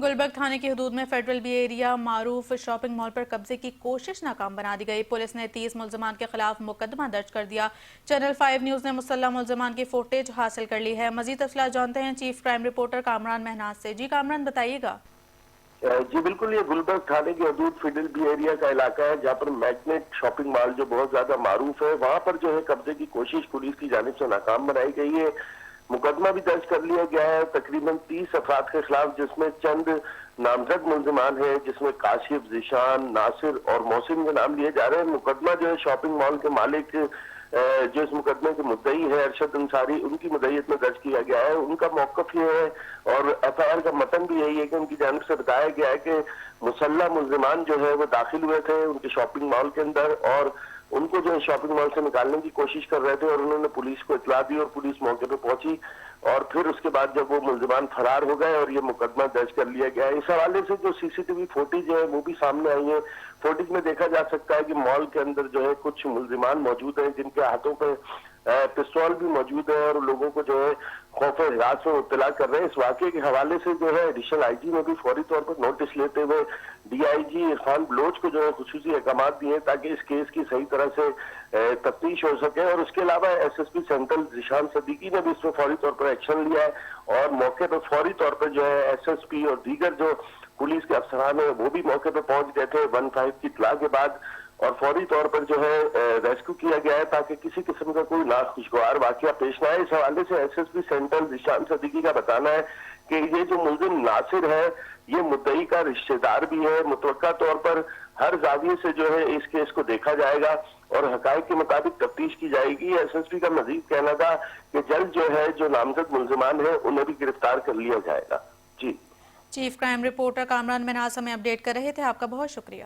گلبرگ تھانے کی حدود میں فیڈرل بی ایریا معروف شاپنگ مال پر قبضے کی کوشش ناکام بنا دی گئی۔ پولیس نے 30 ملزمان کے خلاف مقدمہ درج کر دیا۔ چینل 5 نیوز نے مسلح ملزمان کی فوٹیج حاصل کر لی ہے۔ مزید تفصیلات جانتے ہیں chief crime reporter Kamran Mahnaz سے۔ جی کامران، بتائیے گا۔ جی بالکل، یہ گلبرگ تھانے کی حدود فیڈرل بی ایریا کا علاقہ ہے، جہاں پر میگنیٹ شاپنگ مال جو بہت زیادہ معروف ہے، وہاں پر جو ہے قبضے کی کوشش پولیس کی جانب سے ناکام بنائی گئی ہے۔ مقدمہ بھی درج کر لیا گیا ہے تقریباً 30 افراد کے خلاف، جس میں چند نامزد ملزمان ہیں، جس میں کاشف، ذیشان، ناصر اور محسن کے نام لیے جا رہے ہیں۔ مقدمہ جو ہے شاپنگ مال کے مالک جو اس مقدمے کے مدعی ہے ارشد انصاری، ان کی مدعیت میں درج کیا گیا ہے۔ ان کا موقف یہ ہے اور ایف آئی آر کا متن بھی یہی ہے کہ ان کی جانب سے بتایا گیا ہے کہ مسلح ملزمان جو ہے وہ داخل ہوئے تھے ان کے شاپنگ مال کے اندر، اور ان کو جو ہے شاپنگ مال سے نکالنے کی کوشش کر رہے تھے، اور انہوں نے پولیس کو اطلاع دی اور پولیس موقع پہ پہنچی، اور پھر اس کے بعد جب وہ ملزمان فرار ہو گئے اور یہ مقدمہ درج کر لیا گیا ہے۔ اس حوالے سے جو سی سی ٹی وی فوٹیج ہے وہ بھی سامنے آئی ہے۔ فوٹیج میں دیکھا جا سکتا ہے کہ مال کے اندر جو ہے کچھ ملزمان موجود ہیں جن کے ہاتھوں پہ پستول بھی موجود ہے، اور لوگوں کو جو ہے خوف ہراس میں اطلاع کر رہے ہیں۔ اس واقعے کے حوالے سے جو ہے ایڈیشنل آئی جی نے بھی فوری طور پر نوٹس لیتے ہوئے ڈی آئی جی عرفان بلوچ کو جو ہے خصوصی احکامات دیے تاکہ اس کیس کی صحیح طرح سے تفتیش ہو سکے، اور اس کے علاوہ S S P central Zeeshan Siddiqui نے بھی اس میں فوری طور پر ایکشن لیا ہے، اور موقع پہ فوری طور پر جو ہے ایس ایس پی اور دیگر جو پولیس کے افسران ہیں وہ بھی موقع پہ پہنچ گئے تھے 15 کی اطلاع کے بعد، اور فوری طور پر جو ہے ریسکیو کیا گیا ہے تاکہ کسی قسم کا کوئی ناخوشگوار واقعہ پیش نہ آئے۔ اس حوالے سے S S P central Zeeshan Siddiqui کا بتانا ہے کہ یہ جو ملزم ناصر ہے یہ مدعی کا رشتہ دار بھی ہے۔ متوقع طور پر ہر زاویے سے جو ہے اس کیس کو دیکھا جائے گا اور حقائق کے مطابق تفتیش کی جائے گی۔ ایس ایس پی کا مزید کہنا تھا کہ جلد جو ہے جو نامزد ملزمان ہیں انہیں بھی گرفتار کر لیا جائے گا۔ جی، chief crime reporter Kamran Mahnaz ہمیں اپڈیٹ کر رہے تھے، آپ کا بہت شکریہ۔